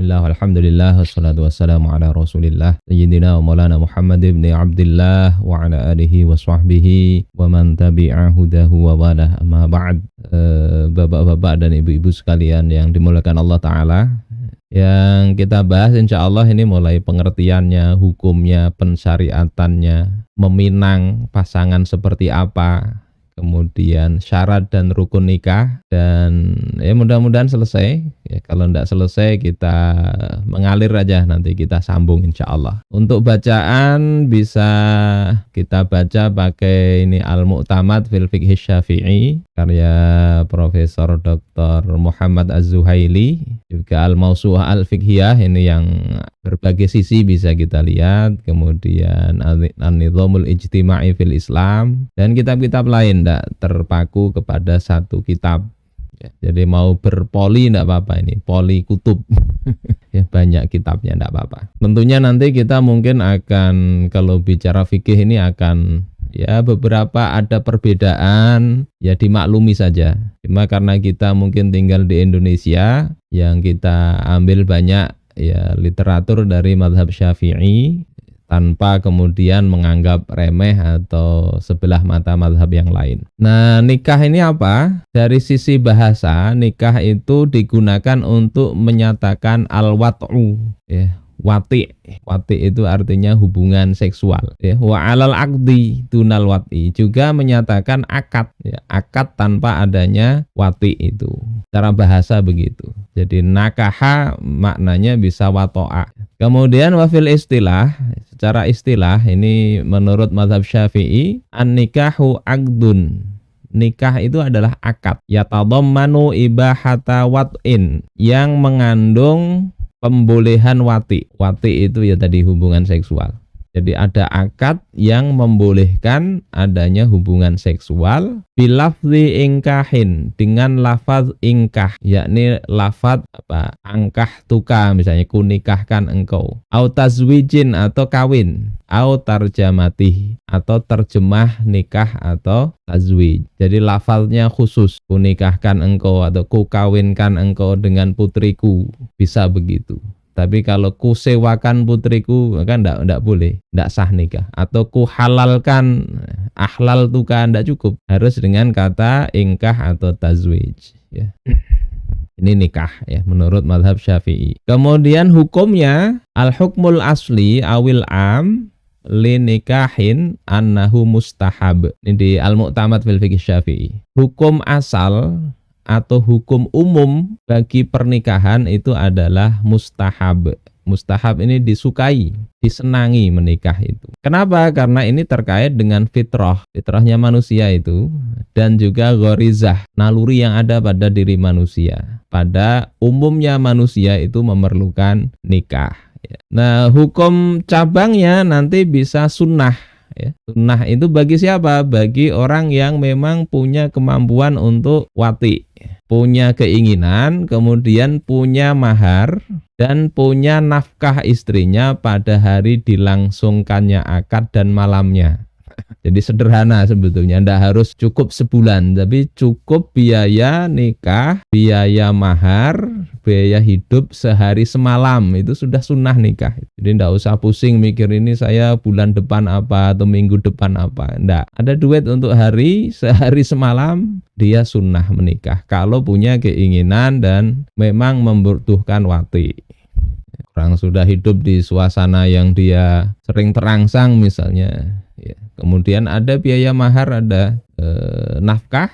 Bismillah, alhamdulillah, wassalatu wassalamu ala rasulillah Sayyidina wa maulana Muhammad ibn Abdillah wa ala alihi wa sahbihi wa man tabi'a hudahu wa walah, amma ba'd. Bapak-bapak dan ibu-ibu sekalian yang dimuliakan Allah Ta'ala, yang kita bahas insya Allah ini mulai pengertiannya, hukumnya, pensyariatannya, meminang pasangan seperti apa, kemudian syarat dan rukun nikah, dan ya mudah-mudahan selesai. Ya, kalau tidak selesai kita mengalir aja, nanti kita sambung insya Allah. Untuk bacaan bisa kita baca pakai ini Al-Mu'tamad fil Fiqh Syafi'i karya Profesor Dr. Muhammad Az-Zuhaili, juga Al-Mawsu'ah Al-Fiqhiyah, ini yang berbagai sisi bisa kita lihat, kemudian An-Nizamul Ijtima'i fil Islam, dan kitab-kitab lain, tidak terpaku kepada satu kitab. Ya, jadi mau berpoli tidak apa-apa, ini poli kutub. Ya, banyak kitabnya tidak apa-apa. Tentunya nanti kita mungkin akan, kalau bicara fikih ini akan ya beberapa ada perbedaan, ya dimaklumi saja. Cuma karena kita mungkin tinggal di Indonesia, yang kita ambil banyak ya literatur dari mazhab Syafi'i, tanpa kemudian menganggap remeh atau sebelah mata mazhab yang lain. Nah, nikah ini apa? Dari sisi bahasa, nikah itu digunakan untuk menyatakan al-wat'u, ya. Wati itu artinya hubungan seksual, ya. Wa alal aqdi dunal wat'i, juga menyatakan akad, ya. Akad tanpa adanya wati itu. Cara bahasa begitu. Jadi nakaha maknanya bisa wato'a. Kemudian wafil istilah, secara istilah ini menurut mazhab Syafi'i, an-nikahu aqdun. Nikah itu adalah akad, yatadammanu ibahata wat'in, yang mengandung pembolehan wati. Wati itu ya tadi hubungan seksual. Jadi ada akad yang membolehkan adanya hubungan seksual bilafzi ingkahin, dengan lafaz ingkah, yakni lafaz apa? Angkah tuka, misalnya kunikahkan engkau. Au tazwijin, atau kawin. Au tarjamati, atau terjemah nikah atau tazwij. Jadi lafaznya khusus, kunikahkan engkau atau kukawinkan engkau dengan putriku, bisa begitu. Tapi kalau ku sewakan putriku, kan enggak boleh, enggak sah nikah. Atau ku halalkan, ahlal tuka, enggak cukup. Harus dengan kata ingkah atau tazwij, ya. Ini nikah, ya, menurut mazhab Syafi'i. Kemudian hukumnya al-hukmul asli awil am li nikahin annahu mustahab. Ini di Al-Mu'tamad fil Fiqh Syafi'i. Hukum asal atau hukum umum bagi pernikahan itu adalah mustahab. Mustahab ini disukai, disenangi menikah itu. Kenapa? Karena ini terkait dengan fitrahnya manusia itu, dan juga ghorizah, naluri yang ada pada diri manusia. Pada umumnya manusia itu memerlukan nikah. Nah, hukum cabangnya nanti bisa sunnah. Ya. Sunnah itu bagi siapa? Bagi orang yang memang punya kemampuan untuk wati, punya keinginan, kemudian punya mahar, dan punya nafkah istrinya pada hari dilangsungkannya akad dan malamnya. Jadi sederhana sebetulnya, tidak harus cukup sebulan, tapi cukup biaya nikah, biaya mahar, biaya hidup sehari semalam, itu sudah sunnah nikah. Jadi tidak usah pusing mikir ini saya bulan depan apa atau minggu depan apa. Tidak, ada duit untuk sehari semalam, dia sunnah menikah kalau punya keinginan dan memang membutuhkan wati. Orang sudah hidup di suasana yang dia sering terangsang misalnya, ya. Kemudian ada biaya mahar, ada nafkah,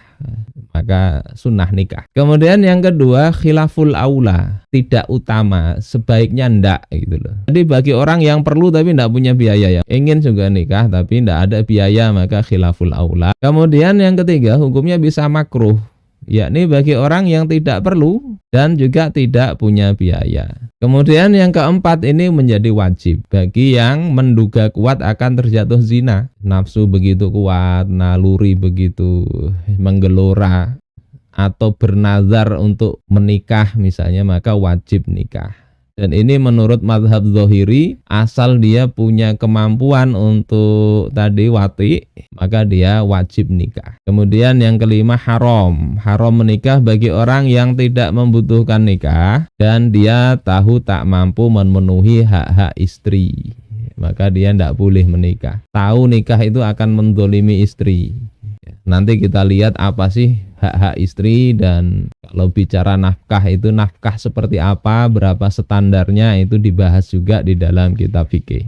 maka sunnah nikah. Kemudian yang kedua, khilaful aula, tidak utama, sebaiknya ndak gitu loh. Jadi bagi orang yang perlu tapi ndak punya biaya, ya ingin juga nikah tapi ndak ada biaya, maka khilaful aula. Kemudian yang ketiga, hukumnya bisa makruh, yakni bagi orang yang tidak perlu dan juga tidak punya biaya. Kemudian yang keempat, ini menjadi wajib bagi yang menduga kuat akan terjatuh zina. Nafsu begitu kuat, naluri begitu menggelora, atau bernazar untuk menikah misalnya, maka wajib nikah. Dan ini menurut mazhab Zahiri, asal dia punya kemampuan untuk tadi wati, maka dia wajib nikah. Kemudian yang kelima haram. Haram menikah bagi orang yang tidak membutuhkan nikah dan dia tahu tak mampu memenuhi hak-hak istri. Maka dia tidak boleh menikah. Tahu nikah itu akan menzalimi istri. Nanti kita lihat apa sih hak-hak istri, dan kalau bicara nafkah itu nafkah seperti apa, berapa standarnya, itu dibahas juga di dalam kitab fikih.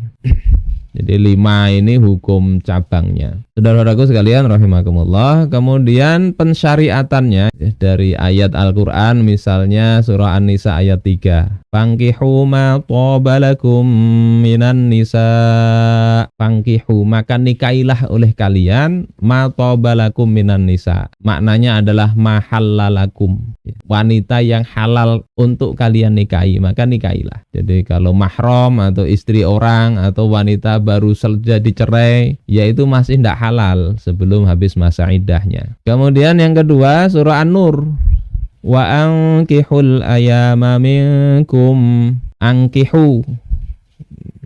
Jadi 5 ini hukum cabangnya. Saudara-saudaraku sekalian rahimakumullah. Kemudian pensyariatannya dari ayat Al-Qur'an, misalnya surah An-Nisa ayat 3. Fankihu ma thaba lakum minan nisa. Fankihu, maka nikailah oleh kalian ma thaba lakum minan nisa. Maknanya adalah ma halalakum. Wanita yang halal untuk kalian nikahi, maka nikailah. Jadi kalau mahram atau istri orang atau wanita baru saja dicerai, yaitu masih tidak halal sebelum habis masa iddahnya. Kemudian yang kedua surah An-Nur. Wa ankihul ayama minkum. Angkihu.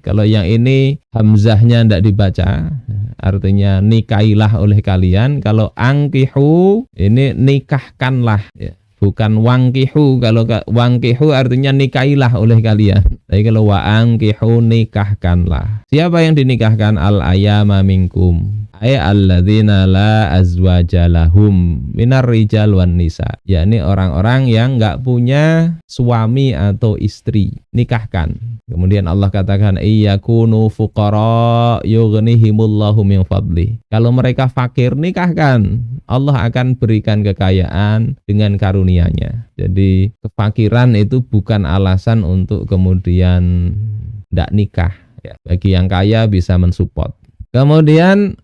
Kalau yang ini hamzahnya tidak dibaca, artinya nikailah oleh kalian. Kalau angkihu ini nikahkanlah, ya. Bukan wangkihu. Kalau wangkihu artinya nikailah oleh kalian. Tapi kalau wa'angkihu nikahkanlah. Siapa yang dinikahkan? Al-ayama minkum. Ay alladzina la azwaja lahum minar rijal wan nisa. Yakni orang-orang yang enggak punya suami atau istri, nikahkan. Kemudian Allah katakan iyakunu fuqara yughnihimullahu min fadli. Kalau mereka fakir, nikahkan. Allah akan berikan kekayaan dengan karunia-Nya. Jadi kefakiran itu bukan alasan untuk kemudian tidak nikah, ya. Bagi yang kaya bisa mensupport. Kemudian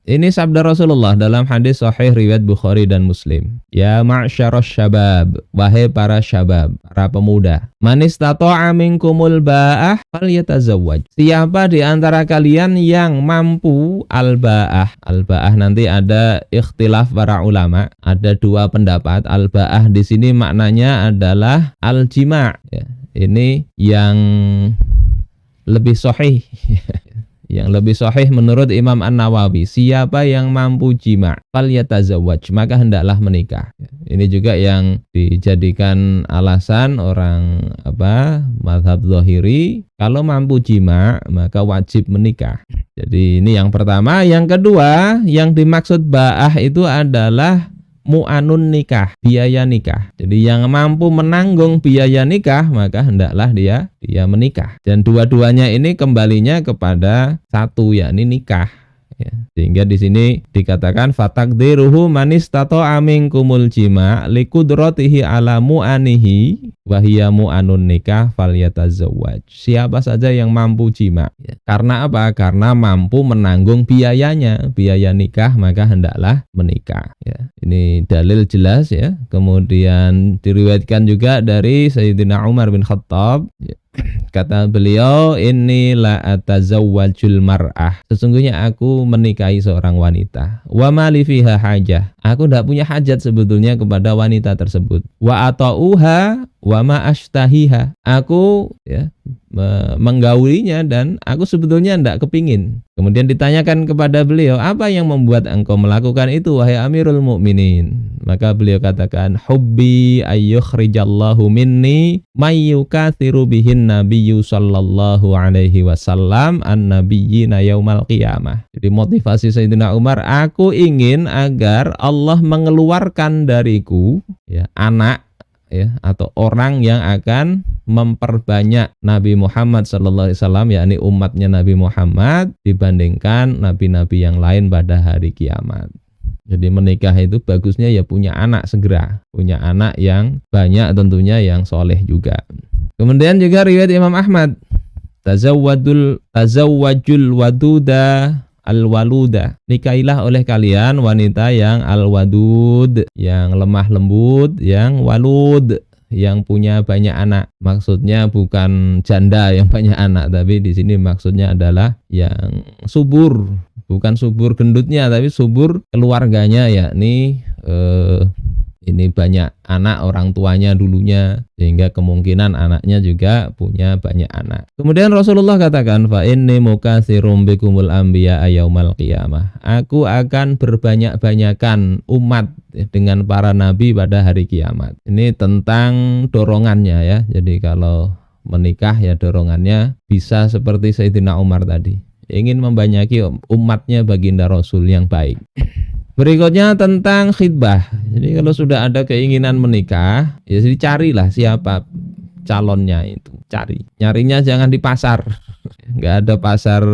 ini sabda Rasulullah dalam hadis sahih riwayat Bukhari dan Muslim. Ya ma'syaras syabab, wahai para syabab, para pemuda, man istata'a minkumul ba'ah falyatazawwaj. Siapa di antara kalian yang mampu al-ba'ah. Al-ba'ah nanti ada ikhtilaf para ulama, ada 2 pendapat. Al-ba'ah di sini maknanya adalah al-jima', ya. Ini yang lebih sahih. Yang lebih sahih menurut Imam An-Nawawi, siapa yang mampu jima' falyatazawwaj, maka hendaklah menikah. Ini juga yang dijadikan alasan orang mazhab Zahiri, kalau mampu jima' maka wajib menikah. Jadi ini yang pertama. Yang kedua, yang dimaksud ba'ah itu adalah mu'anun nikah, biaya nikah. Jadi yang mampu menanggung biaya nikah, maka hendaklah dia menikah. Dan dua-duanya ini kembalinya kepada satu, yakni nikah, ya. Sehingga di sini dikatakan fatakdiruhu manistata'a minkumul jima' liqudratihi ala mu'anihi wa hiya mu'anun nikah falyatazawwaj. Siapa saja yang mampu jima', ya. Karena apa? Karena mampu menanggung biayanya, biaya nikah, maka hendaklah menikah, ya. Ini dalil jelas, ya. Kemudian diriwayatkan juga dari Sayyidina Umar bin Khattab, ya. Kata beliau, inni la atazawwajul mar'ah. Sesungguhnya aku menikahi seorang wanita. Wa ma li fiha hajah. Aku tidak punya hajat sebetulnya kepada wanita tersebut. Wa ata'uha wa ma ashtahiha. Aku, ya, menggaulinya dan aku sebetulnya tidak kepingin. Kemudian ditanyakan kepada beliau, apa yang membuat engkau melakukan itu wahai Amirul Mukminin? Maka beliau katakan, hubbi ayyukhrijallahu minni mayyukathiru bihin nabiyyu sallallahu alaihi wasallam an-nabiyyina yaumal qiyamah. Jadi motivasi Sayyidina Umar, aku ingin agar Allah mengeluarkan dariku, ya, anak, ya, atau orang yang akan memperbanyak Nabi Muhammad sallallahu alaihi wasallam, yakni umatnya Nabi Muhammad dibandingkan nabi-nabi yang lain pada hari kiamat. Jadi menikah itu bagusnya ya punya anak segera, punya anak yang banyak, tentunya yang soleh juga. Kemudian juga riwayat Imam Ahmad, tazawwajul waduda al-waluda. Nikailah oleh kalian wanita yang al-wadud, yang lemah lembut, yang walud, yang punya banyak anak. Maksudnya bukan janda yang banyak anak, tapi di sini maksudnya adalah yang subur. Bukan subur gendutnya, tapi subur keluarganya, yakni ini banyak anak orang tuanya dulunya, sehingga kemungkinan anaknya juga punya banyak anak. Kemudian Rasulullah katakan, fa inni mukatsirum bikumul anbiya yaumal qiyamah. Aku akan berbanyak-banyakan umat dengan para nabi pada hari kiamat. Ini tentang dorongannya ya. Jadi kalau menikah ya dorongannya bisa seperti Sayyidina Umar tadi, ingin membanyaki umatnya baginda Rasul yang baik. Berikutnya tentang khidbah. Jadi kalau sudah ada keinginan menikah, ya dicarilah siapa calonnya itu. Cari. Nyarinya jangan di pasar. Enggak ada pasar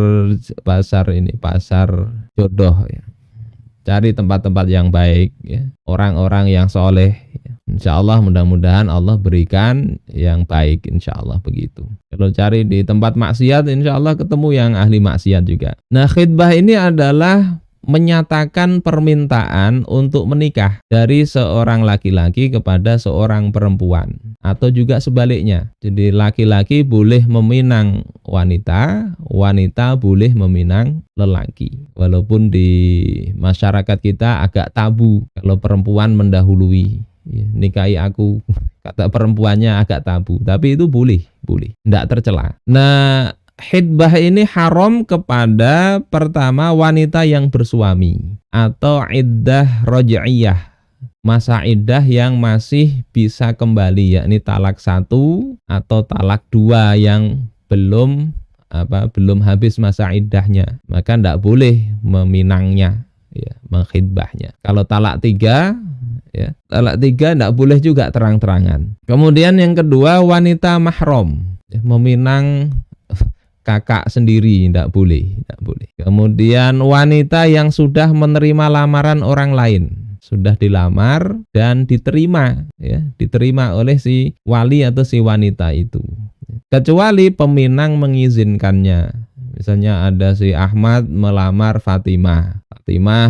jodoh ya. Cari tempat-tempat yang baik ya. Orang-orang yang soleh ya. Insya Allah mudah-mudahan Allah berikan yang baik, insya Allah begitu. Kalau cari di tempat maksiat, insya Allah ketemu yang ahli maksiat juga. Nah, khidbah ini adalah menyatakan permintaan untuk menikah dari seorang laki-laki kepada seorang perempuan, atau juga sebaliknya. Jadi laki-laki boleh meminang wanita, wanita boleh meminang lelaki. Walaupun di masyarakat kita agak tabu kalau perempuan mendahului, ya, nikahi aku, kata perempuannya agak tabu, tapi itu boleh, tidak tercela. Nah, khidbah ini haram kepada pertama wanita yang bersuami atau iddah raj'iyah, masa iddah yang masih bisa kembali, yakni talak 1 atau talak 2 yang belum habis masa iddahnya, maka tidak boleh meminangnya ya, mengkhidbahnya. Kalau talak 3 ya, talak 3 tidak boleh juga terang-terangan. Kemudian yang kedua, wanita mahram ya, meminang kakak sendiri tidak boleh. Kemudian wanita yang sudah menerima lamaran orang lain, sudah dilamar dan diterima ya, diterima oleh si wali atau si wanita itu. Kecuali peminang mengizinkannya. Misalnya ada si Ahmad melamar Fatimah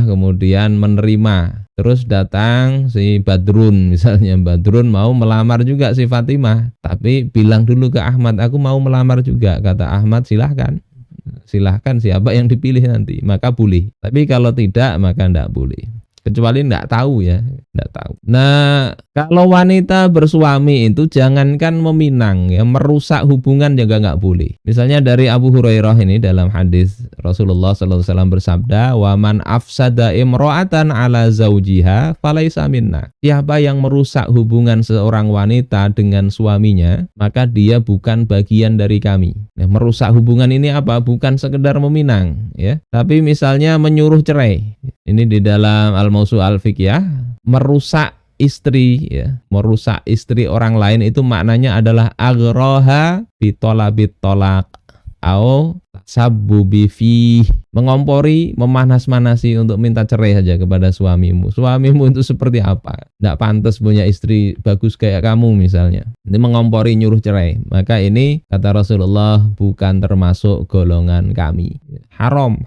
kemudian menerima. Terus datang si Badrun, misalnya Badrun mau melamar juga si Fatimah, tapi bilang dulu ke Ahmad, aku mau melamar juga. Kata Ahmad, silahkan siapa yang dipilih nanti, maka boleh. Tapi kalau tidak maka tidak boleh. Kecuali tidak tahu ya, tidak tahu. Nah, kalau wanita bersuami itu jangankan meminang ya, merusak hubungan juga nggak boleh. Misalnya dari Abu Hurairah ini dalam hadis Rasulullah SAW bersabda, wa man afsada imro'atan ala zaujiha falaisa minna. Siapa yang merusak hubungan seorang wanita dengan suaminya, maka dia bukan bagian dari kami. Nah, merusak hubungan ini apa? Bukan sekedar meminang ya, tapi misalnya menyuruh cerai. Ini di dalam Al-Mawsu' Al-Fiqhiyah, merusak istri ya, merusak istri orang lain itu maknanya adalah aghraha bitolabit tolak au sabbubi fi, mengompori, memanas-manasi untuk minta cerai saja kepada suamimu. Suamimu itu seperti apa? Tidak pantas punya istri bagus kayak kamu misalnya. Ini mengompori, nyuruh cerai. Maka ini kata Rasulullah bukan termasuk golongan kami. Haram.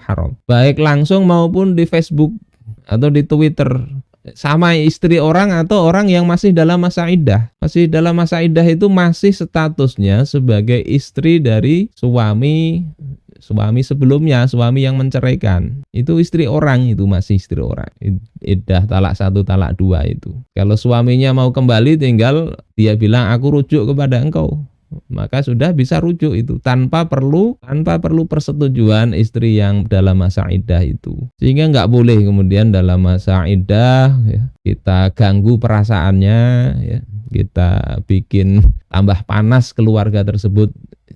Baik langsung maupun di Facebook atau di Twitter, sama istri orang atau orang yang masih dalam masa iddah. Masih dalam masa iddah itu masih statusnya sebagai istri dari suami sebelumnya, suami yang menceraikan. Itu istri orang, itu masih istri orang. Iddah talak 1, talak 2 itu. Kalau suaminya mau kembali, tinggal dia bilang aku rujuk kepada engkau, maka sudah bisa rujuk itu tanpa perlu persetujuan istri yang dalam masa iddah itu. Sehingga nggak boleh kemudian dalam masa iddah ya, kita ganggu perasaannya ya, kita bikin tambah panas keluarga tersebut.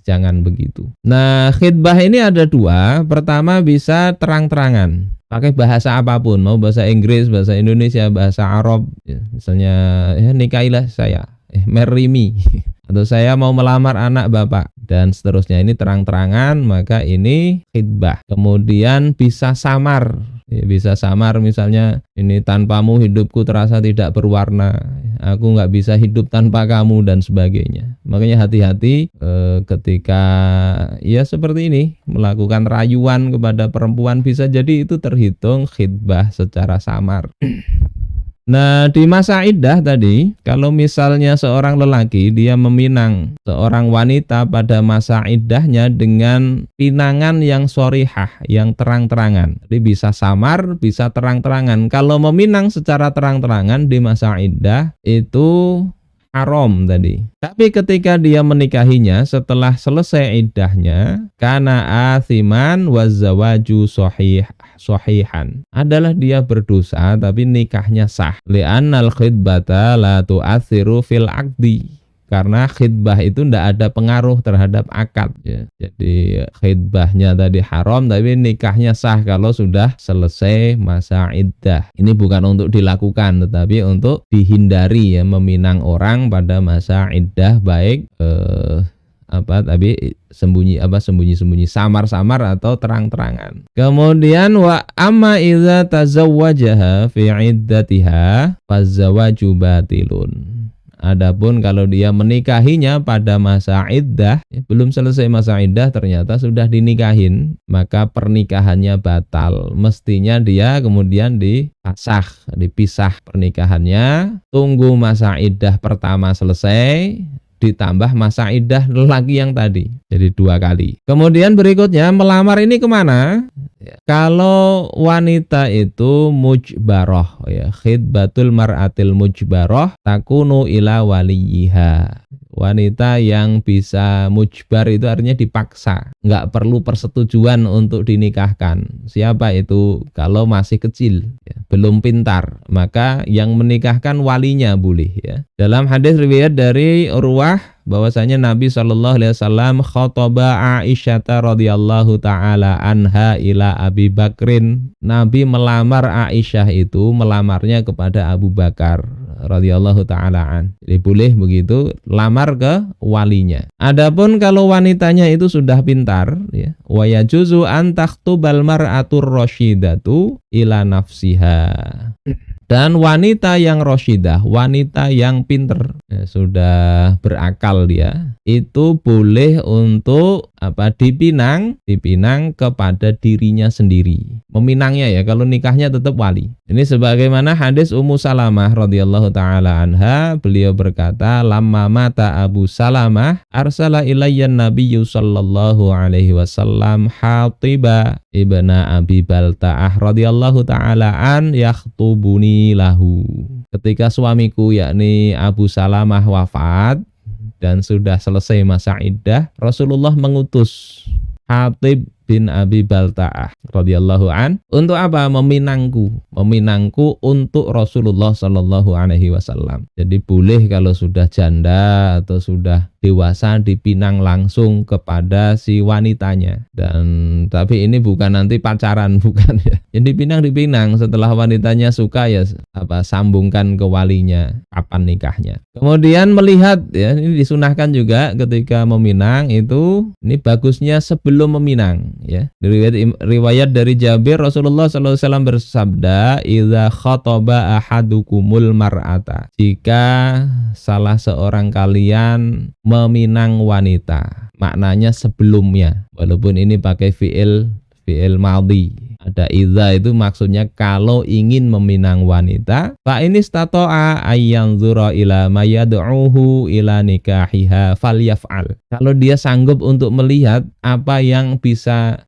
Jangan begitu. Nah, khidbah ini ada 2. Pertama, bisa terang-terangan pakai bahasa apapun, mau bahasa Inggris, bahasa Indonesia, bahasa Arab ya. Misalnya ya, nikahilah saya, marry me atau saya mau melamar anak bapak dan seterusnya. Ini terang-terangan, maka ini khidbah. Kemudian bisa samar ya, bisa samar misalnya, ini tanpamu hidupku terasa tidak berwarna, aku nggak bisa hidup tanpa kamu dan sebagainya. Makanya hati-hati ketika ya seperti ini melakukan rayuan kepada perempuan, bisa jadi itu terhitung khidbah secara samar. Nah, di masa iddah tadi, kalau misalnya seorang lelaki dia meminang seorang wanita pada masa iddahnya dengan pinangan yang sorihah, yang terang-terangan. Jadi bisa samar, bisa terang-terangan. Kalau meminang secara terang-terangan di masa iddah itu haram tadi. Tapi ketika dia menikahinya setelah selesai iddahnya, kana athiman wazawaju sohihan. Adalah dia berdosa tapi nikahnya sah. Li'annal khidbata la tu'athiru fil aqdi. Karena khidbah itu tidak ada pengaruh terhadap akad ya. Jadi khidbahnya tadi haram tapi nikahnya sah kalau sudah selesai masa iddah. Ini bukan untuk dilakukan tetapi untuk dihindari ya, meminang orang pada masa iddah, baik tapi sembunyi samar-samar atau terang-terangan. Kemudian wa amma idza tazawwajaha fi iddatiha fazawaju batilun. Adapun kalau dia menikahinya pada masa iddah, belum selesai masa iddah ternyata sudah dinikahin, maka pernikahannya batal. Mestinya dia kemudian dipisah pernikahannya, tunggu masa iddah pertama selesai, ditambah masa iddah lagi yang tadi, jadi 2 kali. Kemudian berikutnya melamar ini kemana? Kalau wanita itu mujbaroh ya, khidbatul mar'atil mujbaroh takunu ila waliyiha. Wanita yang bisa mujbar itu artinya dipaksa, nggak perlu persetujuan untuk dinikahkan. Siapa itu? Kalau masih kecil ya, belum pintar, maka yang menikahkan walinya boleh ya. Dalam hadis riwayat dari Urwah bahwasanya Nabi SAW khotobah Aisyah radhiyallahu taala anha ila Abi Bakrin. Nabi melamar Aisyah itu, melamarnya kepada Abu Bakar radhiyallahu taala an. Jadi boleh begitu lamar ke walinya. Adapun kalau wanitanya itu sudah pintar ya, wa yajuzu an takhtubal mar'atur rasyidatu ila nafsiha. Dan wanita yang rosyidah, wanita yang pinter, ya, sudah berakal dia, itu boleh untuk dipinang kepada dirinya sendiri. Meminangnya ya, kalau nikahnya tetap wali. Ini sebagaimana hadis Ummu Salamah radhiyallahu taala anha, beliau berkata, "Lamma mata Abu Salamah, arsala ilayyan nabiyyu sallallahu alaihi wasallam Hatiba ibna Abi Balta'ah radhiyallahu taala an yakhtubuni lahu." Ketika suamiku yakni Abu Salamah wafat dan sudah selesai masa iddah, Rasulullah mengutus Hatib bin Abi Balta'ah radhiyallahu an untuk apa? Meminangku untuk Rasulullah sallallahu alaihi wasallam. Jadi boleh kalau sudah janda atau sudah dewasa dipinang langsung kepada si wanitanya. Dan tapi ini bukan nanti pacaran, bukan ya. Yang dipinang setelah wanitanya suka ya sambungkan ke walinya kapan nikahnya. Kemudian melihat ya, ini disunahkan juga ketika meminang itu, ini bagusnya sebelum meminang ya. Riwayat dari Jabir, Rasulullah SAW bersabda, "Idza khataba ahadukumul mar'ata." Jika salah seorang kalian meminang wanita, maknanya sebelumnya, walaupun ini pakai fi'il madhi. Ada idza itu maksudnya kalau ingin meminang wanita, fa ini stata'a ayyanzura ila mayad'uhu ila nikahiha falyaf'al. Kalau dia sanggup untuk melihat apa yang bisa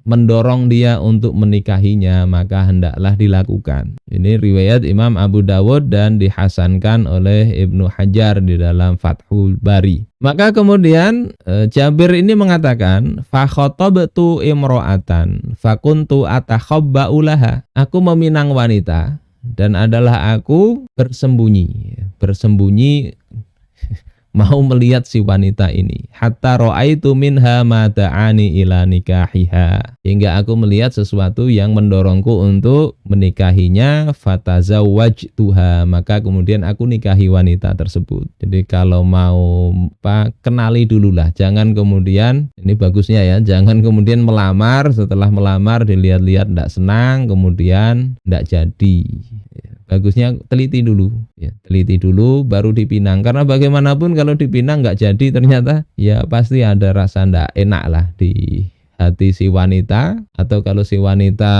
mendorong dia untuk menikahinya, maka hendaklah dilakukan. Ini riwayat Imam Abu Dawud dan dihasankan oleh Ibnu Hajar di dalam Fathul Bari. Maka kemudian Jabir ini mengatakan, fa khatabtu imra'atan fakuntu atakhabba'u laha. Aku meminang wanita dan adalah aku bersembunyi mau melihat si wanita ini. Hatta ra'aitu minha ma da'ani ila nikahiha. Hingga aku melihat sesuatu yang mendorongku untuk menikahinya, fatazawwajtuha. Maka kemudian aku nikahi wanita tersebut. Jadi kalau mau kenali dululah. Jangan kemudian, ini bagusnya ya, jangan kemudian melamar, setelah melamar dilihat-lihat tidak senang, kemudian tidak jadi. Bagusnya teliti dulu baru dipinang, karena bagaimanapun kalau dipinang nggak jadi ternyata ya pasti ada rasa ndak enak lah di hati si wanita, atau kalau si wanita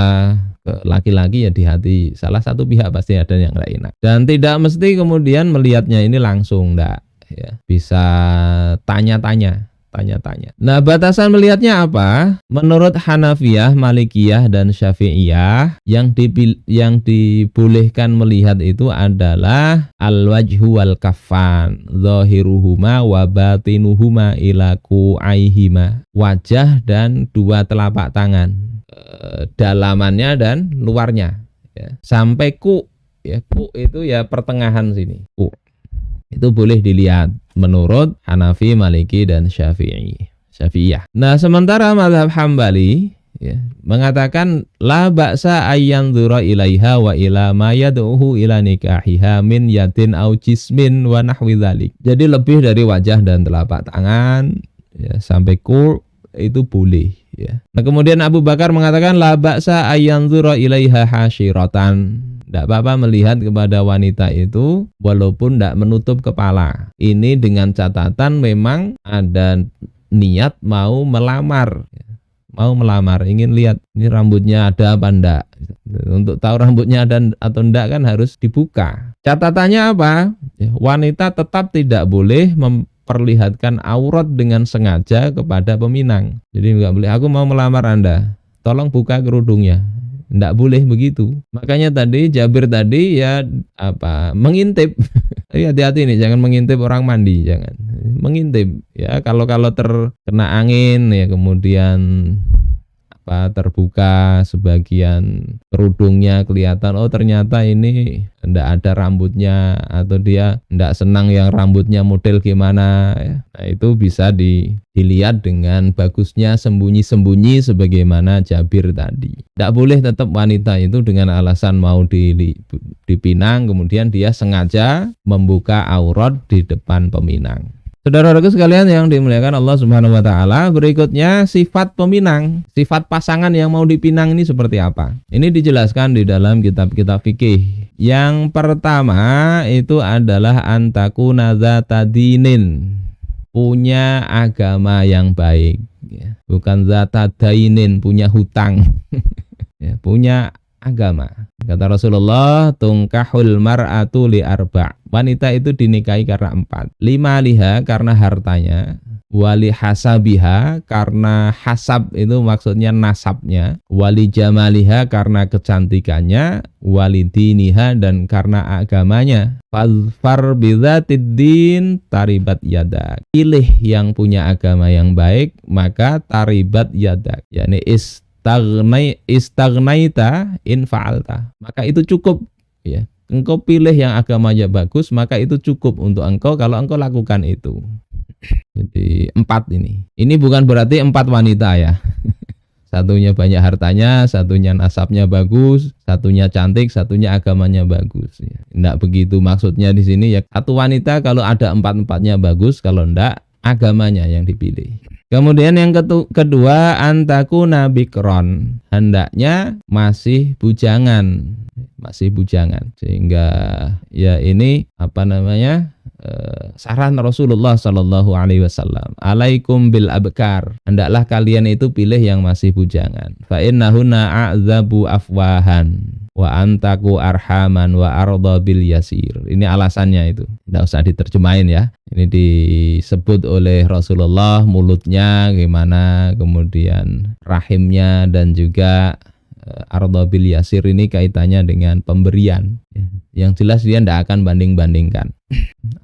ke laki-laki ya di hati salah satu pihak pasti ada yang nggak enak. Dan tidak mesti kemudian melihatnya ini langsung, enggak ya. Bisa tanya-tanya. Nah, batasan melihatnya apa? Menurut Hanafiyah, Malikiyah dan Syafi'iyah yang dibolehkan melihat itu adalah al-wajhu wal kaffan, zahiruhuma wa batinuhuma ila ku'aihima. Wajah dan dua telapak tangan, dalamannya dan luarnya ya. Sampai ku ya, ku itu ya pertengahan sini. Ku itu boleh dilihat menurut Hanafi, Maliki dan Syafi'iyah. Nah, sementara mazhab Hambali ya, mengatakan la ba'sa ayyanzura ilaiha wa ila ma yad'uhu ila nikahiha min yatin au jismin wa nahwi dzalik. Jadi lebih dari wajah dan telapak tangan ya, sampai ku itu boleh ya. Nah, kemudian Abu Bakar mengatakan la ba'sa ayyanzura ilaiha hasyiratan. Tidak apa-apa melihat kepada wanita itu walaupun tidak menutup kepala. Ini dengan catatan memang ada niat mau melamar. Mau melamar, ingin lihat ini rambutnya ada apa enggak. Untuk tahu rambutnya ada atau enggak kan harus dibuka. Catatannya apa? Wanita tetap tidak boleh memperlihatkan aurat dengan sengaja kepada peminang. Jadi enggak boleh, aku mau melamar Anda, tolong buka kerudungnya. Tidak boleh begitu. Makanya tadi Jabir tadi ya mengintip. Hati-hati nih, jangan mengintip orang mandi, jangan. Mengintip ya, kalau terkena angin ya, kemudian terbuka sebagian kerudungnya kelihatan, oh ternyata ini tidak ada rambutnya, atau dia tidak senang yang rambutnya model gimana ya. Nah, itu bisa dilihat dengan bagusnya sembunyi-sembunyi sebagaimana Jabir tadi. Tidak boleh tetap wanita itu dengan alasan mau dipinang kemudian dia sengaja membuka aurat di depan peminang. Saudara-saudaraku sekalian yang dimuliakan Allah Subhanahu wa taala, berikutnya sifat peminang, sifat pasangan yang mau dipinang ini seperti apa? Ini dijelaskan di dalam kitab-kitab fikih. Yang pertama itu adalah antakuna zata dinin, punya agama yang baik ya. Bukan zata dainin, punya hutang. Ya, punya agama. Kata Rasulullah, tungkahul mar'atu li arba'. Wanita itu dinikahi karena 4. 5 liha karena hartanya, wali hasabiha karena hasab itu maksudnya nasabnya, wali jamaliha karena kecantikannya, wali diniha dan karena agamanya. Fazfar bidzatid din taribat yadak. Pilih yang punya agama yang baik, maka taribat yadak. yakni istagnaita in fa'alta. Maka itu cukup ya. Engkau pilih yang agamanya bagus, maka itu cukup untuk engkau kalau engkau lakukan itu. Jadi 4 ini. Ini bukan berarti 4 wanita ya. Satunya banyak hartanya, satunya nasabnya bagus, satunya cantik, satunya agamanya bagus ya. Enggak begitu maksudnya di sini ya. Satu wanita kalau ada 4-4-nya bagus, kalau enggak agamanya yang dipilih. Kemudian yang kedua, antakuna bikron, hendaknya masih bujangan, sehingga ya ini saran Rasulullah Shallallahu Alaihi Wasallam, alaikum bil abkar, hendaklah kalian itu pilih yang masih bujangan. Fa innahunna a'zabu afwahan wa antaku arhaman wa arda bil yasir. Ini alasannya itu, tidak usah diterjemahin ya. Ini disebut oleh Rasulullah, mulutnya gimana, kemudian rahimnya, dan juga arda bil yasir ini kaitannya dengan pemberian. Yang jelas dia tidak akan banding-bandingkan.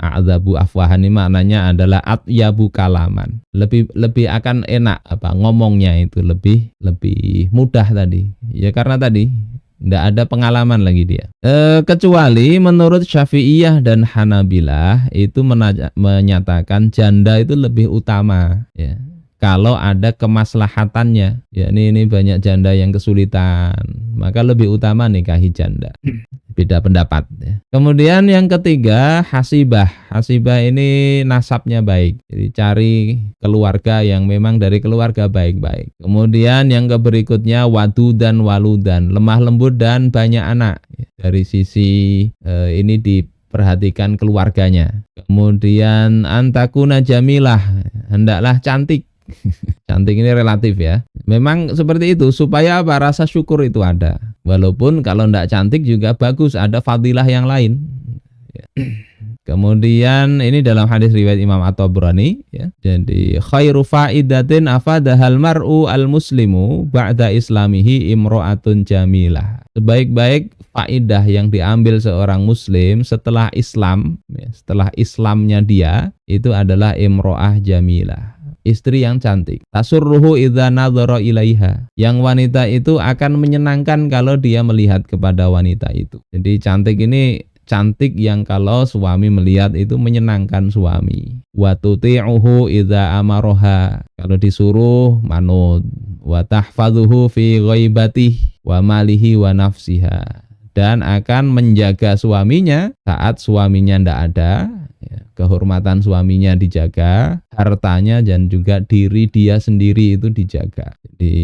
A'zabu afwahan ini maknanya adalah atyabu kalaman. Lebih akan enak ngomongnya itu lebih mudah tadi. Ya karena tadi tidak ada pengalaman lagi dia. Kecuali menurut Syafi'iyah dan Hanabilah itu menyatakan janda itu lebih utama ya. Kalau ada kemaslahatannya, ya ini banyak janda yang kesulitan, maka lebih utama nikahi janda. Beda pendapat ya. Kemudian yang ketiga, hasibah. Hasibah ini nasabnya baik. Jadi cari keluarga yang memang dari keluarga baik-baik. Kemudian yang berikutnya wadu dan waludan, lemah lembut dan banyak anak. Dari sisi ini diperhatikan keluarganya. Kemudian antakuna jamilah, hendaklah cantik. Cantik ini relatif ya. Memang seperti itu supaya apa? Rasa syukur itu ada. Walaupun kalau ndak cantik juga bagus, ada fadilah yang lain. Ya. Kemudian ini dalam hadis riwayat Imam At-Tabrani ya. Jadi khairu faidatin afadahal mar'u al-muslimu ba'da islamihi imro'atun jamilah. Sebaik-baik faidah yang diambil seorang muslim setelah Islam, ya, setelah Islamnya dia, itu adalah imro'ah jamilah. Istri yang cantik. Tasurruhu idza nadhara ilaiha. Yang wanita itu akan menyenangkan kalau dia melihat kepada wanita itu. Jadi cantik ini cantik yang kalau suami melihat itu menyenangkan suami. Wa tuti'uhu idza amaroha. Kalau disuruh manut. Wa tahfazuhu fi ghaibatihi wa malihi wa nafsiha. Dan akan menjaga suaminya saat suaminya ndak ada. Kehormatan suaminya dijaga, hartanya dan juga diri dia sendiri itu dijaga. Jadi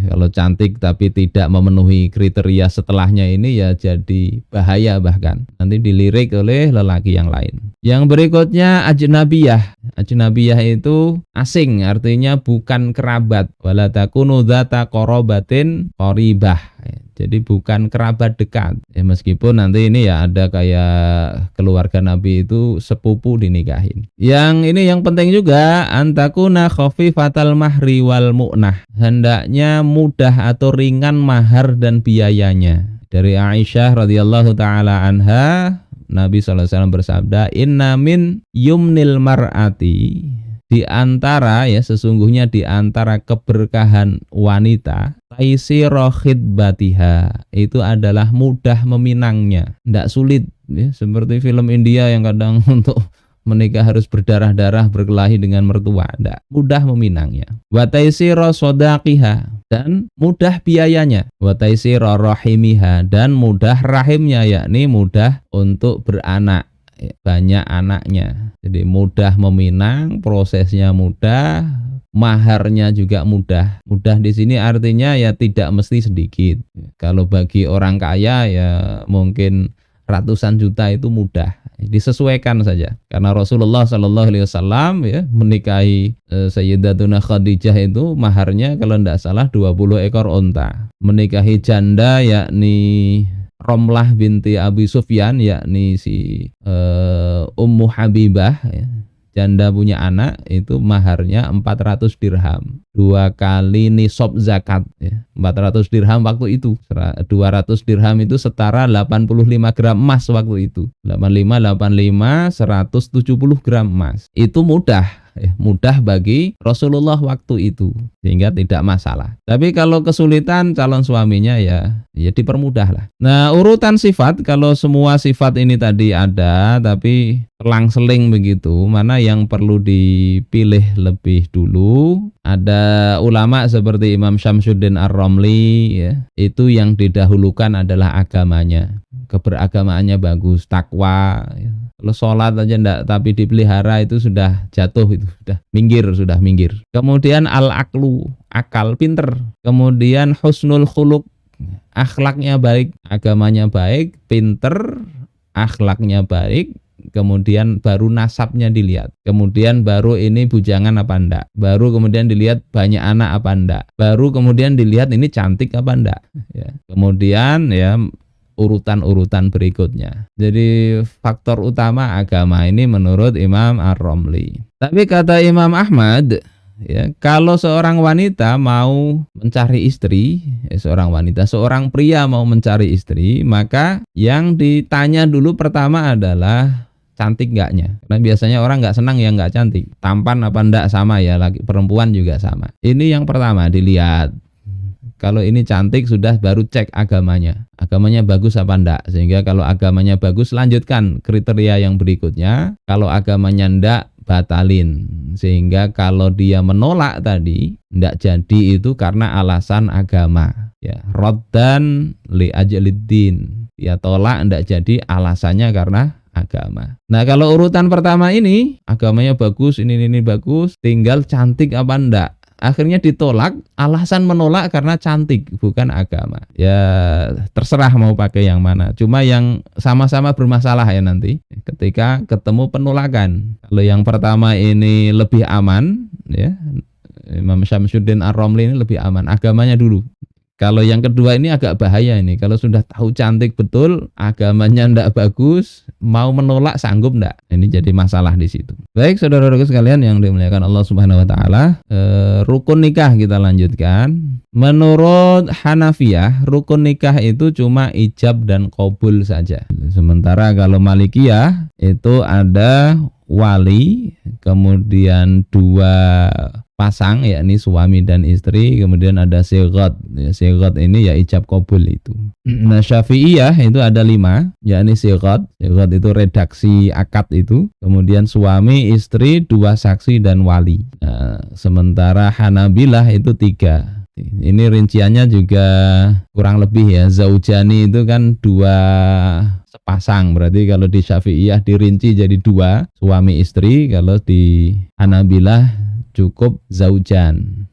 kalau cantik tapi tidak memenuhi kriteria setelahnya ini ya jadi bahaya, bahkan nanti dilirik oleh lelaki yang lain. Yang berikutnya ajnabiyah. Ajnabiyah itu asing, artinya bukan kerabat. Wala takunu dzata qarabatin qaribah. Jadi bukan kerabat dekat. Ya, meskipun nanti ini ya ada kayak keluarga Nabi itu sepupu dinikahin. Yang ini yang penting juga antakuna khafifatal mahri wal mu'nah. Hendaknya mudah atau ringan mahar dan biayanya. Dari Aisyah radhiyallahu taala anha, Nabi SAW bersabda, "Inna min yumnil mar'ati." Di antara ya sesungguhnya di antara keberkahan wanita taisira khidbatiha, itu adalah mudah meminangnya, tidak sulit ya, seperti film India yang kadang untuk menikah harus berdarah-darah berkelahi dengan mertua, tidak, mudah meminangnya. Wa taisira sodaqiha, dan mudah biayanya. Wa taisira rahimiha, dan mudah rahimnya, yakni mudah untuk beranak, banyak anaknya. Jadi mudah meminang, prosesnya mudah, maharnya juga mudah. Mudah di sini artinya ya tidak mesti sedikit. Kalau bagi orang kaya ya mungkin ratusan juta itu mudah. Disesuaikan saja. Karena Rasulullah Shallallahu Alaihi Wasallam ya menikahi Sayyidatuna Khadijah itu maharnya kalau tidak salah 20 ekor onta. Menikahi janda yakni Romlah binti Abi Sufyan, yakni si Ummu Habibah ya. Janda punya anak itu maharnya 400 dirham. 2 kali nisab zakat ya. 400 dirham waktu itu. 200 dirham itu setara 85 gram emas waktu itu. 85 170 gram emas. Itu mudah. Mudah bagi Rasulullah waktu itu, sehingga tidak masalah. Tapi kalau kesulitan calon suaminya ya dipermudah lah. Nah, urutan sifat, kalau semua sifat ini tadi ada tapi selang-seling begitu, mana yang perlu dipilih lebih dulu? Ada ulama seperti Imam Syamsuddin Ar-Ramli ya, itu yang didahulukan adalah agamanya. Keberagamaannya bagus, takwa ya. Kalau sholat aja enggak tapi dipelihara itu sudah jatuh, itu sudah minggir. Kemudian al-aqlu, akal, pinter. Kemudian husnul khuluq, akhlaknya baik, agamanya baik, pinter, akhlaknya baik. Kemudian baru nasabnya dilihat. Kemudian baru ini bujangan apa enggak. Baru kemudian dilihat banyak anak apa enggak. Baru kemudian dilihat ini cantik apa enggak. Ya. Kemudian ya urutan-urutan berikutnya. Jadi faktor utama agama ini menurut Imam Ar-Ramli. Tapi kata Imam Ahmad, ya, kalau seorang wanita mau mencari istri, seorang pria mau mencari istri, maka yang ditanya dulu pertama adalah cantik enggaknya. Karena biasanya orang enggak senang yang enggak cantik. Tampan apa enggak sama ya, laki perempuan juga sama. Ini yang pertama dilihat. Kalau ini cantik sudah baru cek agamanya. Agamanya bagus apa enggak. Sehingga kalau agamanya bagus lanjutkan kriteria yang berikutnya. Kalau agamanya enggak batalin. Sehingga kalau dia menolak tadi enggak jadi itu karena alasan agama. Ya, raddan li ajliddin. Dia tolak enggak jadi alasannya karena agama. Nah, kalau urutan pertama ini agamanya bagus, ini bagus, tinggal cantik apa enggak. Akhirnya ditolak, alasan menolak karena cantik, bukan agama. Ya terserah mau pakai yang mana. Cuma yang sama-sama bermasalah ya nanti ketika ketemu penolakan. Kalau yang pertama ini lebih aman ya, Imam Syamsuddin Ar-Romli ini lebih aman, agamanya dulu. Kalau yang kedua ini agak bahaya ini. Kalau sudah tahu cantik betul, agamanya ndak bagus, mau menolak sanggup ndak? Ini jadi masalah di situ. Baik, saudara-saudaraku sekalian yang dimuliakan Allah Subhanahu wa taala, rukun nikah kita lanjutkan. Menurut Hanafiyah, rukun nikah itu cuma ijab dan qabul saja. Sementara kalau Malikiyah itu ada wali, kemudian dua pasang, yakni suami dan istri, kemudian ada sigat. Sigat ini ya ijab qabul itu. Nah, Syafi'iyah itu ada 5, yakni sigat. Sigat itu redaksi akad itu. Kemudian suami, istri, 2 saksi dan wali. Nah, sementara Hanabilah itu 3. Ini rinciannya juga kurang lebih ya. Zaujani itu kan 2 sepasang, berarti kalau di Syafi'iyah dirinci jadi 2 suami istri, kalau di Hanabilah cukup zaujan.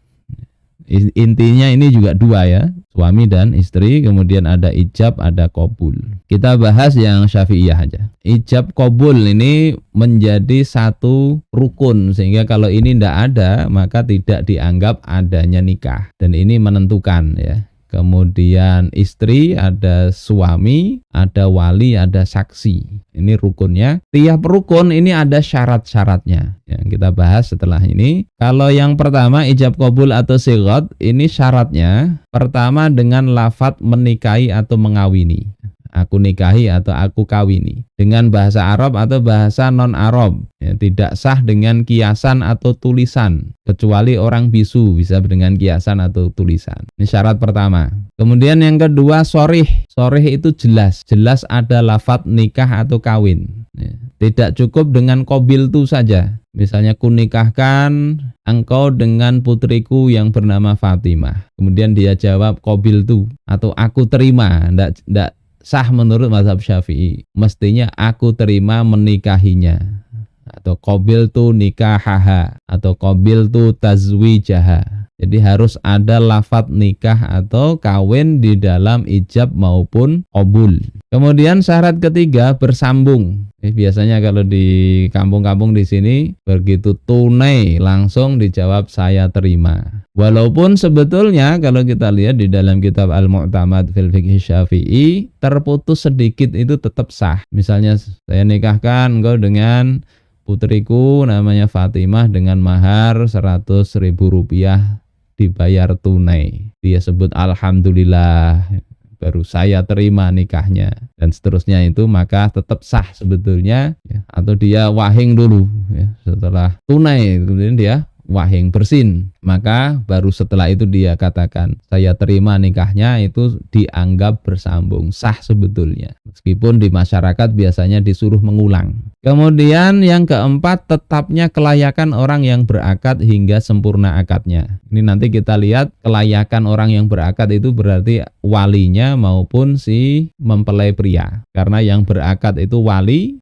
Intinya ini juga 2 ya, suami dan istri, kemudian ada ijab, ada qabul. Kita bahas yang Syafi'iyah aja. Ijab qabul ini menjadi satu rukun, sehingga kalau ini tidak ada maka tidak dianggap adanya nikah, dan ini menentukan ya. Kemudian istri, ada suami, ada wali, ada saksi. Ini rukunnya. Tiap rukun ini ada syarat-syaratnya yang kita bahas setelah ini. Kalau yang pertama ijab qabul atau sigat, ini syaratnya pertama dengan lafadz menikahi atau mengawini. Aku nikahi atau aku kawini, dengan bahasa Arab atau bahasa non-Arab ya, tidak sah dengan kiasan atau tulisan, kecuali orang bisu bisa dengan kiasan atau tulisan. Ini syarat pertama. Kemudian yang kedua sorih. Sorih itu jelas ada lafadz nikah atau kawin ya. Tidak cukup dengan qabil tu saja. Misalnya kunikahkan engkau dengan putriku yang bernama Fatimah, kemudian dia jawab qabil tu atau aku terima, tidak sah menurut mazhab Syafi'i. Mestinya aku terima menikahinya, atau qabiltu nikahaha, atau qabiltu tazwijaha. Jadi harus ada lafadz nikah atau kawin di dalam ijab maupun qabul. Kemudian syarat ketiga bersambung. Biasanya kalau di kampung-kampung di sini begitu tunai langsung dijawab saya terima. Walaupun sebetulnya kalau kita lihat di dalam kitab Al-Mu'tamad fil Fiqh Syafi'i, terputus sedikit itu tetap sah. Misalnya saya nikahkan engkau dengan putriku namanya Fatimah dengan mahar 100.000 rupiah dibayar tunai. Dia sebut alhamdulillah, baru saya terima nikahnya, dan seterusnya itu, maka tetap sah sebetulnya ya. Atau dia wahing dulu ya, setelah tunai kemudian dia wahing bersin, maka baru setelah itu dia katakan saya terima nikahnya, itu dianggap bersambung, sah sebetulnya, meskipun di masyarakat biasanya disuruh mengulang. Kemudian yang keempat, tetapnya kelayakan orang yang berakad hingga sempurna akadnya. Ini nanti kita lihat kelayakan orang yang berakad itu berarti walinya maupun si mempelai pria, karena yang berakad itu wali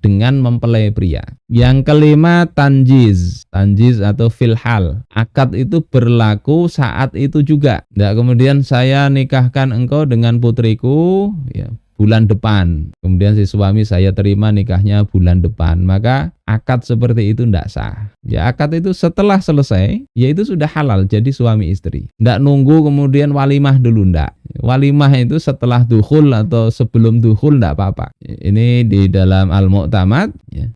dengan mempelai pria. Yang kelima tanjiz atau filhal. Akad itu berlaku saat itu juga. Nah, kemudian saya nikahkan engkau dengan putriku ya, bulan depan. Kemudian si suami saya terima nikahnya bulan depan. Maka akad seperti itu tidak sah. Ya, akad itu setelah selesai, ya itu sudah halal jadi suami istri. Tidak nunggu kemudian walimah dulu, tidak. Walimah itu setelah dukhul atau sebelum dukhul tidak apa-apa. Ini di dalam Al-Mu'tamad ya.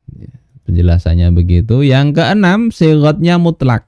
Penjelasannya begitu. Yang keenam, sigatnya mutlak,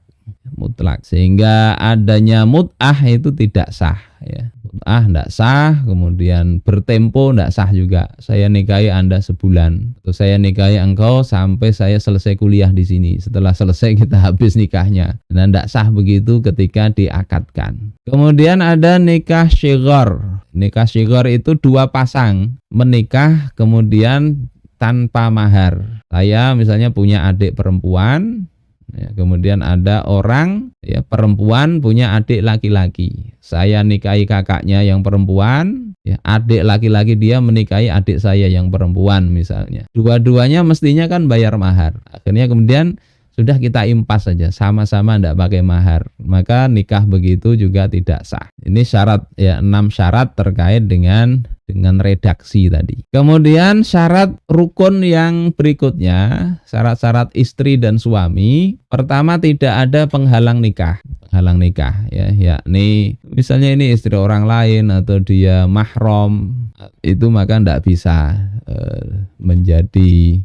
sehingga adanya mut'ah itu tidak sah ya. Mut'ah tidak sah, kemudian bertempo tidak sah juga. Saya nikahi Anda sebulan, atau saya nikahi engkau sampai saya selesai kuliah di sini. Setelah selesai kita habis nikahnya. Dan tidak sah begitu ketika diakadkan. Kemudian ada nikah syighar. Nikah syighar itu 2 pasang menikah kemudian tanpa mahar. Saya misalnya punya adik perempuan ya, kemudian ada orang ya perempuan punya adik laki-laki. Saya nikahi kakaknya yang perempuan ya, adik laki-laki dia menikahi adik saya yang perempuan misalnya. Dua-duanya mestinya kan bayar mahar. Akhirnya kemudian sudah kita impas saja, sama-sama tidak pakai mahar, maka nikah begitu juga tidak sah. Ini syarat ya, 6 syarat terkait dengan dengan redaksi tadi. Kemudian syarat rukun yang berikutnya, syarat-syarat istri dan suami. Pertama, tidak ada penghalang nikah. Penghalang nikah ya, yakni misalnya ini istri orang lain atau dia mahram, itu maka tidak bisa menjadi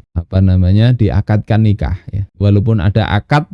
diakadkan nikah ya. Walaupun ada akad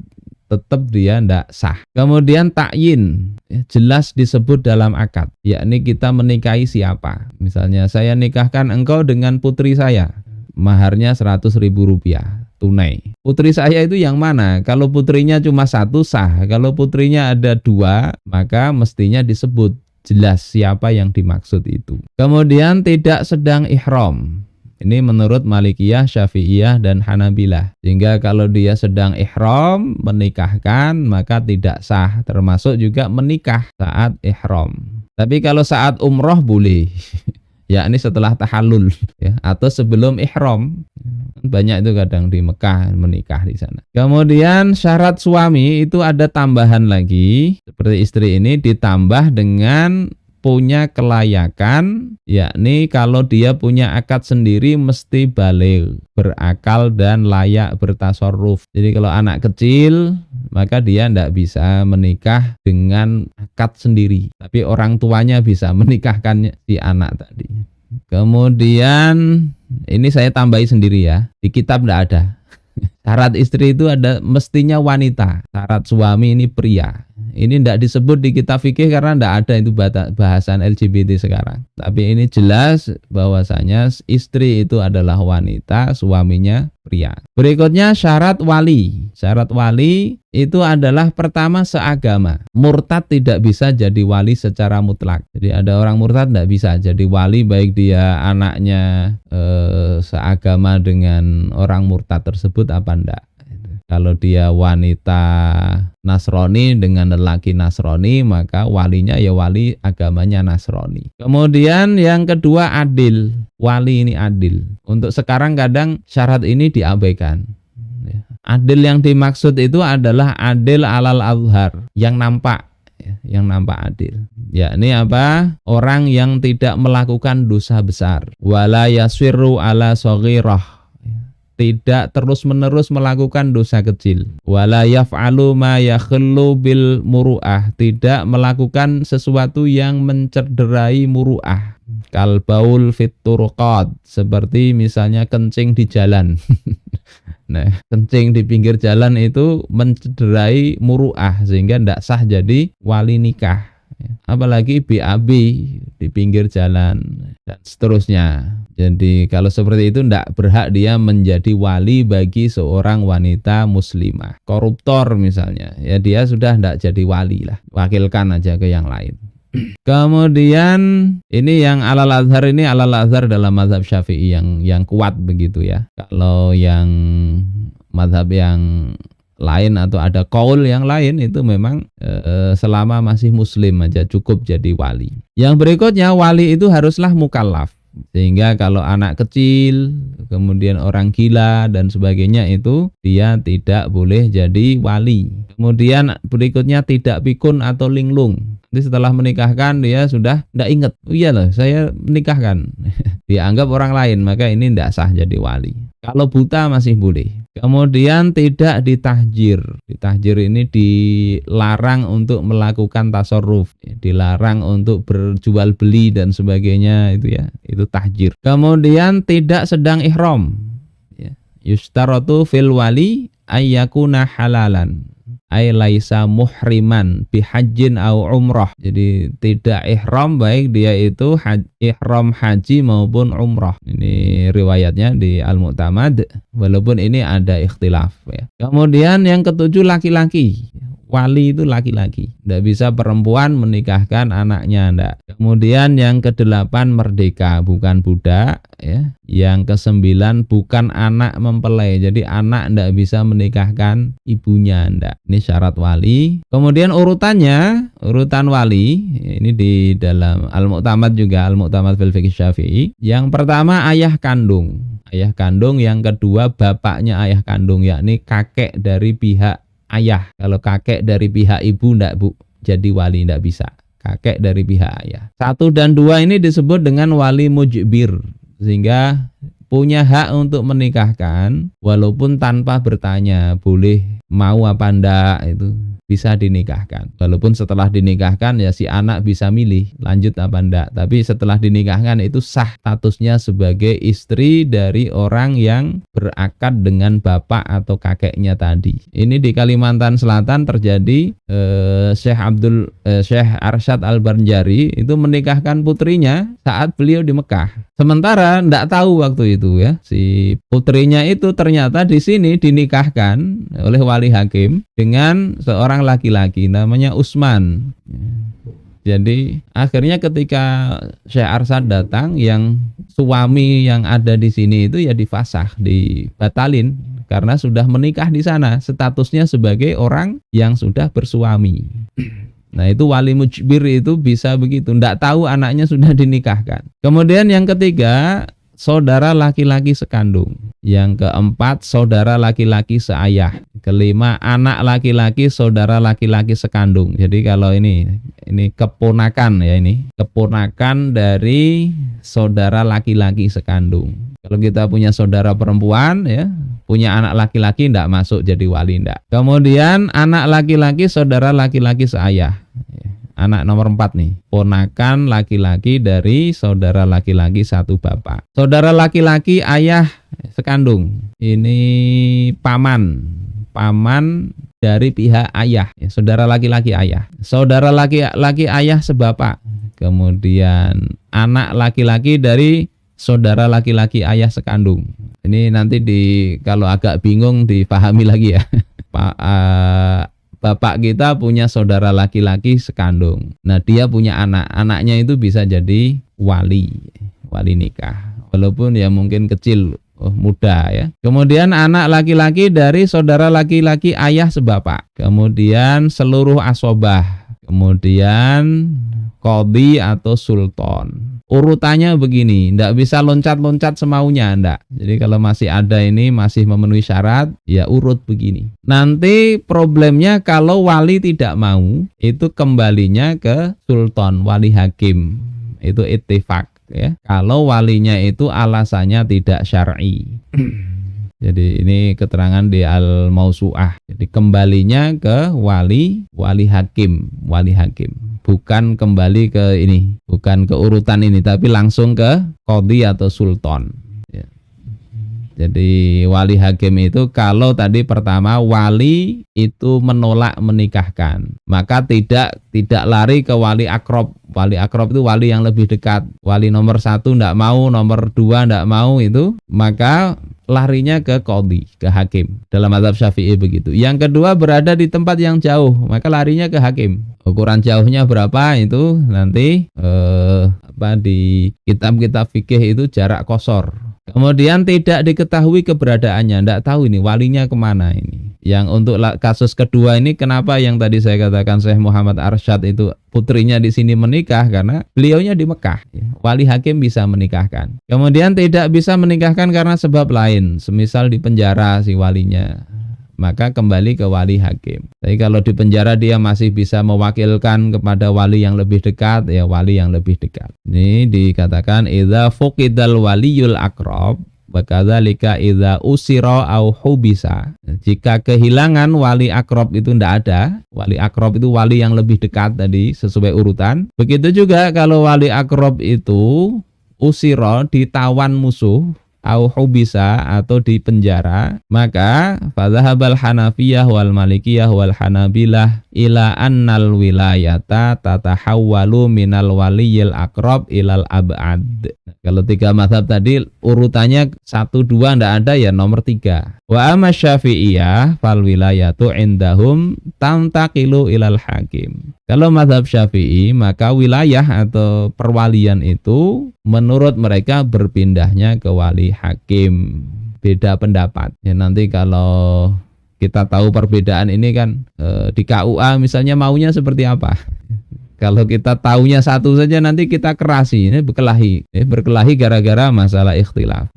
tetap dia tidak sah. Kemudian takyin, ya, jelas disebut dalam akad, yakni kita menikahi siapa. Misalnya saya nikahkan engkau dengan putri saya, maharnya 100.000 rupiah tunai. Putri saya itu yang mana? Kalau putrinya cuma satu sah, kalau putrinya ada dua maka mestinya disebut jelas siapa yang dimaksud itu. Kemudian tidak sedang ihram. Ini menurut Malikiyah, Syafi'iyah, dan Hanabilah. Sehingga kalau dia sedang ihram menikahkan maka tidak sah, termasuk juga menikah saat ihram. Tapi kalau saat umroh boleh, yakni setelah tahallul ya, atau sebelum ihram. Banyak itu kadang di Mekah menikah di sana. Kemudian syarat suami itu ada tambahan lagi, seperti istri ini ditambah dengan punya kelayakan, yakni kalau dia punya akad sendiri mesti baligh, berakal dan layak bertasarruf. Jadi kalau anak kecil maka dia tidak bisa menikah dengan akad sendiri, tapi orang tuanya bisa menikahkan si anak tadi. Kemudian ini saya tambahi sendiri ya, di kitab tidak ada. Syarat istri itu ada mestinya wanita, syarat suami ini pria. Ini tidak disebut di kitab fikih karena tidak ada itu bahasan LGBT sekarang. Tapi ini jelas bahwasanya istri itu adalah wanita, suaminya pria. Berikutnya syarat wali. Syarat wali itu adalah pertama seagama. Murtad tidak bisa jadi wali secara mutlak. Jadi ada orang murtad tidak bisa jadi wali baik dia anaknya seagama dengan orang murtad tersebut apa enggak. Kalau dia wanita Nasrani dengan lelaki Nasrani maka walinya ya wali agamanya Nasrani. Kemudian yang kedua adil. Wali ini adil. Untuk sekarang kadang syarat ini diabaikan. Adil yang dimaksud itu adalah adil alal azhar, yang nampak, yang nampak adil. Yakni apa? Orang yang tidak melakukan dosa besar. Wala yasirru ala shaghirah. Tidak terus-menerus melakukan dosa kecil. Wala yaf'alu ma yakhillu bil muru'ah. Tidak melakukan sesuatu yang mencederai muru'ah. Kal baul fit turqat, seperti misalnya kencing di jalan. Nah, kencing di pinggir jalan itu mencederai muru'ah sehingga tidak sah jadi wali nikah. Apalagi BAB di pinggir jalan dan seterusnya. Jadi kalau seperti itu tidak berhak dia menjadi wali bagi seorang wanita muslimah. Koruptor misalnya, ya dia sudah tidak jadi wali lah, wakilkan aja ke yang lain. Kemudian ini yang alal azhar, ini alal azhar dalam mazhab Syafi'i yang kuat begitu ya. Kalau yang mazhab yang lain atau ada qaul yang lain itu memang selama masih muslim aja cukup jadi wali. Yang berikutnya wali itu haruslah mukallaf. Sehingga kalau anak kecil, kemudian orang gila dan sebagainya itu dia tidak boleh jadi wali. Kemudian berikutnya tidak pikun atau linglung. Jadi setelah menikahkan dia sudah tidak ingat, oh iya loh saya menikahkan. Dianggap orang lain, maka ini tidak sah jadi wali. Kalau buta masih boleh. Kemudian tidak ditahjir. Ditahjir ini dilarang untuk melakukan tasarruf, dilarang untuk berjual beli dan sebagainya itu ya, itu tahjir. Kemudian tidak sedang ihram. Ya. Yustaratu fil wali ayyakuna halalan. Ay laisa muhriman bihajjin au umrah. Jadi tidak ihram baik dia itu ihram haji maupun umrah. Ini riwayatnya di Al-Mu'tamad, walaupun ini ada ikhtilaf ya. Kemudian yang ketujuh laki-laki. Wali itu laki-laki, tidak bisa perempuan menikahkan anaknya, tidak. Kemudian yang kedelapan merdeka, bukan budak ya. Yang kesembilan bukan anak mempelai, jadi anak tidak bisa menikahkan ibunya, tidak. Ini syarat wali. Kemudian urutannya, urutan wali ini di dalam Al-Mu'tamad juga, Al-Mu'tamad fil fiqh Syafi'i. Yang pertama ayah kandung, ayah kandung. Yang kedua bapaknya ayah kandung, yakni kakek dari pihak ayah. Kalau kakek dari pihak ibu ndak bu jadi wali, ndak bisa. kakek dari pihak ayah. 1 dan 2 ini disebut dengan wali mujbir, sehingga punya hak untuk menikahkan walaupun tanpa bertanya, boleh mau apa enggak, itu bisa dinikahkan. Walaupun setelah dinikahkan ya si anak bisa milih lanjut apa enggak, tapi setelah dinikahkan itu sah statusnya sebagai istri dari orang yang berakad dengan bapak atau kakeknya tadi. Ini di Kalimantan Selatan terjadi. Syekh Arsyad Al-Banjari itu menikahkan putrinya saat beliau di Mekah. Sementara enggak tahu waktu itu ya, si putrinya itu ternyata di sini dinikahkan oleh wali hakim dengan seorang laki-laki namanya Usman. Jadi akhirnya ketika Syekh Arsyad datang, yang suami yang ada di sini itu ya difasakh, dibatalin karena sudah menikah di sana, statusnya sebagai orang yang sudah bersuami. Nah itu wali mujbir itu bisa begitu, ndak tahu anaknya sudah dinikahkan. Kemudian yang ketiga, saudara laki-laki sekandung. Yang keempat, saudara laki-laki seayah. Kelima, anak laki-laki saudara laki-laki sekandung. Jadi kalau ini keponakan ya, ini keponakan dari saudara laki-laki sekandung. Kalau kita punya saudara perempuan ya, punya anak laki-laki ndak masuk jadi wali, ndak. Kemudian anak laki-laki saudara laki-laki seayah. Anak nomor 4 nih, ponakan laki-laki dari saudara laki-laki satu bapak. Saudara laki-laki ayah sekandung, ini paman dari pihak ayah, ya, saudara laki-laki ayah. Saudara laki-laki ayah sebapak. Kemudian anak laki-laki dari saudara laki-laki ayah sekandung. Ini nanti kalau agak bingung dipahami lagi ya. Bapak kita punya saudara laki-laki sekandung. Nah dia punya anak, anaknya itu bisa jadi wali nikah. Walaupun ya mungkin kecil, muda ya. Kemudian anak laki-laki dari saudara laki-laki ayah sebapak. Kemudian seluruh asobah. Kemudian qadhi atau sultan. Urutannya begini, ndak bisa loncat-loncat semaunya, ndak. Jadi kalau masih ada ini masih memenuhi syarat, ya urut begini. Nanti problemnya kalau wali tidak mau, itu kembalinya ke sultan, wali hakim. Itu ittifaq ya. Kalau walinya itu alasannya tidak syar'i. Jadi ini keterangan di Al-Mausu'ah. Jadi kembalinya ke wali hakim. Bukan kembali ke ini, bukan ke urutan ini, tapi langsung ke qadhi atau sultan. Ya. Jadi wali hakim itu kalau tadi pertama wali itu menolak menikahkan, maka tidak lari ke wali akrob. Wali akrob itu wali yang lebih dekat. Wali nomor 1 tidak mau, nomor 2 tidak mau itu, maka larinya ke qadhi, ke hakim. Dalam mazhab Syafi'i begitu. Yang kedua berada di tempat yang jauh, maka larinya ke hakim. Ukuran jauhnya berapa itu nanti di kitab-kitab fikih itu jarak qasar. Kemudian tidak diketahui keberadaannya, tidak tahu ini walinya kemana ini. Yang untuk kasus kedua ini, kenapa yang tadi saya katakan Syekh Muhammad Arsyad itu putrinya di sini menikah, karena beliaunya di Mekah. Wali hakim bisa menikahkan. Kemudian tidak bisa menikahkan karena sebab lain, semisal di penjara si walinya, maka kembali ke wali hakim. Tapi kalau di penjara dia masih bisa mewakilkan kepada wali yang lebih dekat, ya wali yang lebih dekat. Ini dikatakan idza fuqidal waliyul aqrab wa kadzalika idza usira au hubisa. Jika kehilangan wali akrob itu tidak ada, wali akrob itu wali yang lebih dekat tadi sesuai urutan. Begitu juga kalau wali akrob itu usira, ditawan musuh, au hubisa atau di penjara, maka fadhahabal Hanafiyah wal Malikiyah wal Hanabilah ila annal wilayata tatahawwalu minal waliyil aqrab ilal ab'ad. Kalau 3 mazhab tadi urutannya 1, 2 ndak ada, ya nomor 3. Wa amma Syafi'iyah fal wilayatu indahum tantaqilu ilal hakim. Kalau mazhab Syafi'i, maka wilayah atau perwalian itu menurut mereka berpindahnya ke wali hakim. Beda pendapat. Ya nanti kalau kita tahu perbedaan ini kan di KUA misalnya maunya seperti apa. Kalau kita taunya satu saja nanti kita kerasi, ini berkelahi gara-gara masalah ikhtilaf.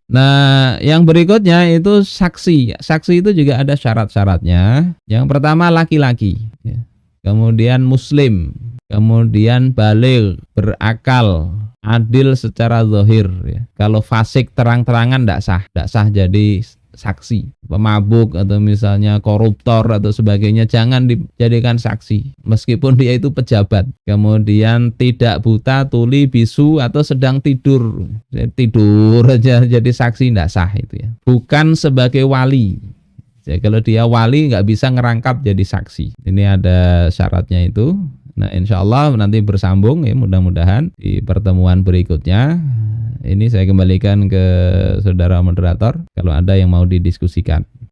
Nah, yang berikutnya itu saksi. Saksi itu juga ada syarat-syaratnya. Yang pertama laki-laki, ya. Kemudian muslim, kemudian baligh, berakal, adil secara zahir ya. Kalau fasik terang-terangan tidak sah jadi saksi. Pemabuk atau misalnya koruptor atau sebagainya jangan dijadikan saksi meskipun dia itu pejabat. Kemudian tidak buta, tuli, bisu atau sedang tidur aja jadi saksi tidak sah itu ya. Bukan sebagai wali. Jadi kalau dia wali nggak bisa ngerangkap jadi saksi. Ini ada syaratnya itu. Nah, insya Allah nanti bersambung ya, mudah-mudahan di pertemuan berikutnya. Ini saya kembalikan ke saudara moderator kalau ada yang mau didiskusikan.